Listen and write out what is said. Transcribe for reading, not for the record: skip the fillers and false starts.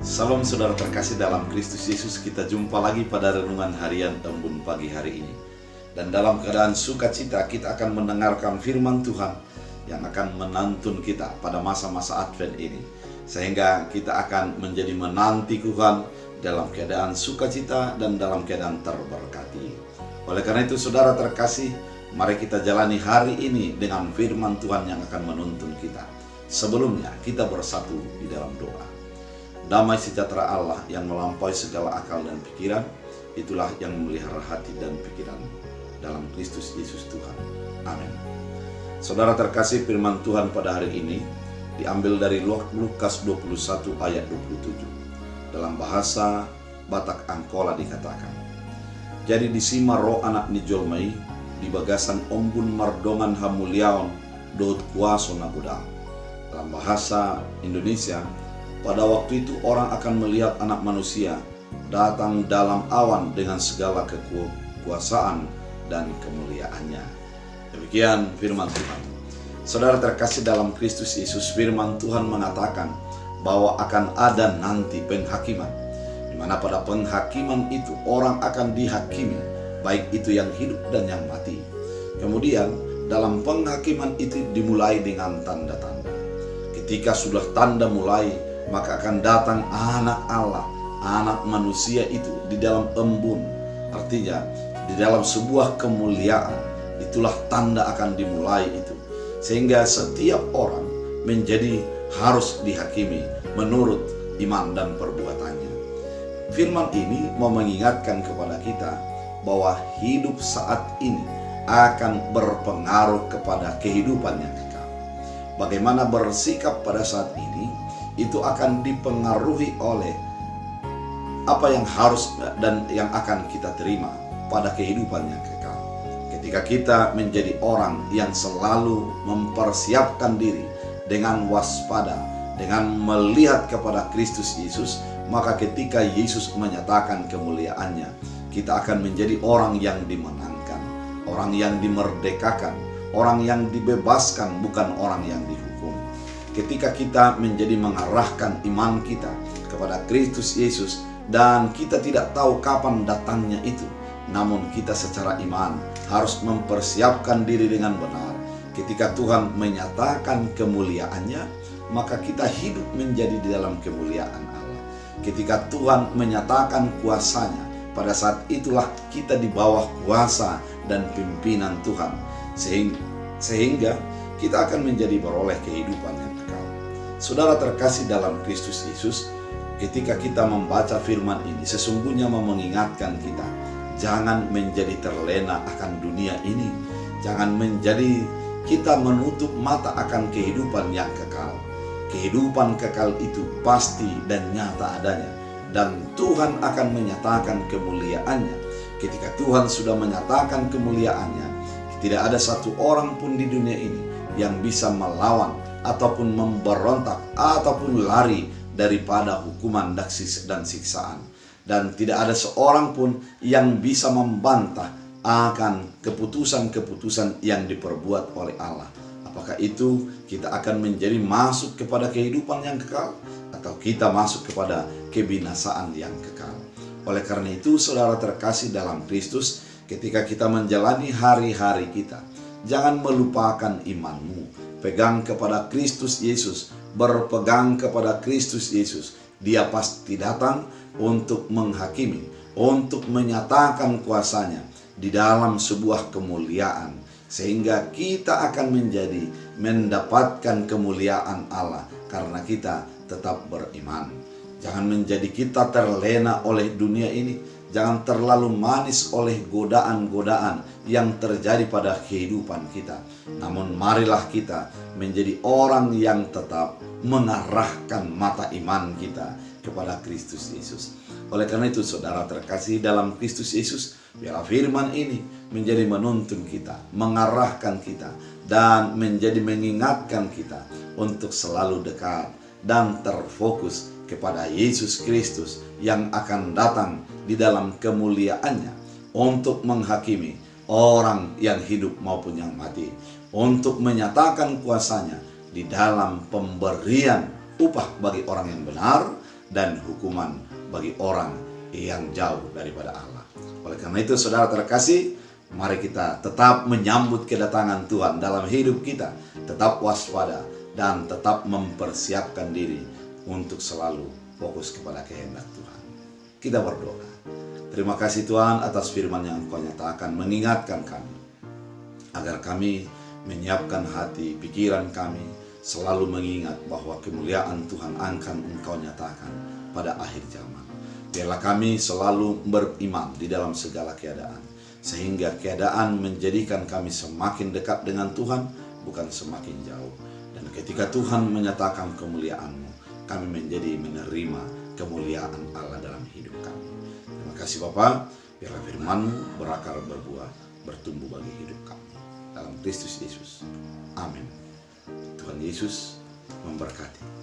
Salam saudara terkasih dalam Kristus Yesus. Kita jumpa lagi pada renungan harian Embun pagi hari ini. Dan dalam keadaan sukacita kita akan mendengarkan firman Tuhan yang akan menuntun kita pada masa-masa Advent ini. Sehingga kita akan menjadi menanti Tuhan dalam keadaan sukacita dan dalam keadaan terberkati. Oleh karena itu saudara terkasih, mari kita jalani hari ini dengan firman Tuhan yang akan menuntun kita. Sebelumnya kita bersatu di dalam doa. Damai sejahtera Allah yang melampaui segala akal dan pikiran, itulah yang memelihara hati dan pikiran dalam Kristus Yesus Tuhan. Amin. Saudara terkasih, firman Tuhan pada hari ini diambil dari Lukas 21 ayat 27. Dalam bahasa Batak Angkola dikatakan, jadi disima roh anak ni jolmai di bagasan ombun mardongan hamuliaon dot kuaso nagudang. Dalam bahasa Indonesia, pada waktu itu orang akan melihat anak manusia datang dalam awan dengan segala kekuasaan dan kemuliaannya. Demikian firman Tuhan. Saudara terkasih dalam Kristus Yesus, firman Tuhan mengatakan bahwa akan ada nanti penghakiman, di mana pada penghakiman itu orang akan dihakimi, baik itu yang hidup dan yang mati. Kemudian dalam penghakiman itu dimulai dengan tanda-tanda. Ketika sudah tanda mulai, maka akan datang anak Allah, anak manusia itu di dalam embun. Artinya di dalam sebuah kemuliaan, itulah tanda akan dimulai itu. Sehingga setiap orang menjadi harus dihakimi menurut iman dan perbuatannya. Firman ini mau mengingatkan kepada kita bahwa hidup saat ini akan berpengaruh kepada kehidupan yang kekal. Bagaimana bersikap pada saat ini itu akan dipengaruhi oleh apa yang harus dan yang akan kita terima pada kehidupan yang kekal. Ketika kita menjadi orang yang selalu mempersiapkan diri dengan waspada, dengan melihat kepada Kristus Yesus, maka ketika Yesus menyatakan kemuliaannya, kita akan menjadi orang yang dimenangkan, orang yang dimerdekakan, orang yang dibebaskan, bukan orang yang dihukum. Ketika kita menjadi mengarahkan iman kita kepada Kristus Yesus dan kita tidak tahu kapan datangnya itu, namun kita secara iman harus mempersiapkan diri dengan benar. Ketika Tuhan menyatakan kemuliaannya, maka kita hidup menjadi di dalam kemuliaan Allah. Ketika Tuhan menyatakan kuasanya, pada saat itulah kita di bawah kuasa dan pimpinan Tuhan, sehingga kita akan menjadi beroleh kehidupan yang kekal. Saudara terkasih dalam Kristus Yesus, ketika kita membaca firman ini, sesungguhnya mau mengingatkan kita, jangan menjadi terlena akan dunia ini. Jangan menjadi kita menutup mata akan kehidupan yang kekal. Kehidupan kekal itu pasti dan nyata adanya, dan Tuhan akan menyatakan kemuliaannya. Ketika Tuhan sudah menyatakan kemuliaannya, tidak ada satu orang pun di dunia ini yang bisa melawan ataupun memberontak ataupun lari daripada hukuman dan siksaan. Dan tidak ada seorang pun yang bisa membantah akan keputusan-keputusan yang diperbuat oleh Allah. Apakah itu kita akan menjadi masuk kepada kehidupan yang kekal, atau kita masuk kepada kebinasaan yang kekal. Oleh karena itu saudara terkasih dalam Kristus, ketika kita menjalani hari-hari kita, jangan melupakan imanmu. Pegang kepada Kristus Yesus, berpegang kepada Kristus Yesus. Dia pasti datang untuk menghakimi, untuk menyatakan kuasanya di dalam sebuah kemuliaan, sehingga kita akan mendapatkan kemuliaan Allah karena kita tetap beriman. Jangan menjadi kita terlena oleh dunia ini. Jangan terlalu manis oleh godaan-godaan yang terjadi pada kehidupan kita. Namun marilah kita menjadi orang yang tetap mengarahkan mata iman kita kepada Kristus Yesus. Oleh karena itu saudara terkasih dalam Kristus Yesus, biarlah firman ini menjadi menuntun kita, mengarahkan kita, dan menjadi mengingatkan kita untuk selalu dekat dan terfokus kepada Yesus Kristus yang akan datang di dalam kemuliaannya untuk menghakimi orang yang hidup maupun yang mati, untuk menyatakan kuasanya di dalam pemberian upah bagi orang yang benar dan hukuman bagi orang yang jauh daripada Allah. Oleh karena itu saudara terkasih, mari kita tetap menyambut kedatangan Tuhan dalam hidup kita, tetap waspada dan tetap mempersiapkan diri untuk selalu fokus kepada kehendak Tuhan. Kita berdoa. Terima kasih Tuhan atas firman yang Engkau nyatakan, mengingatkan kami agar kami menyiapkan hati, pikiran kami selalu mengingat bahwa kemuliaan Tuhan akan Engkau nyatakan pada akhir zaman. Biarlah kami selalu beriman di dalam segala keadaan, sehingga keadaan menjadikan kami semakin dekat dengan Tuhan, bukan semakin jauh. Dan ketika Tuhan menyatakan kemuliaan-Mu, kami menjadi menerima kemuliaan Allah dalam hidup kami. Terima kasih Bapa, biarlah firman-Mu berakar, berbuah, bertumbuh bagi hidup kami. Dalam Kristus Yesus. Amin. Tuhan Yesus memberkati.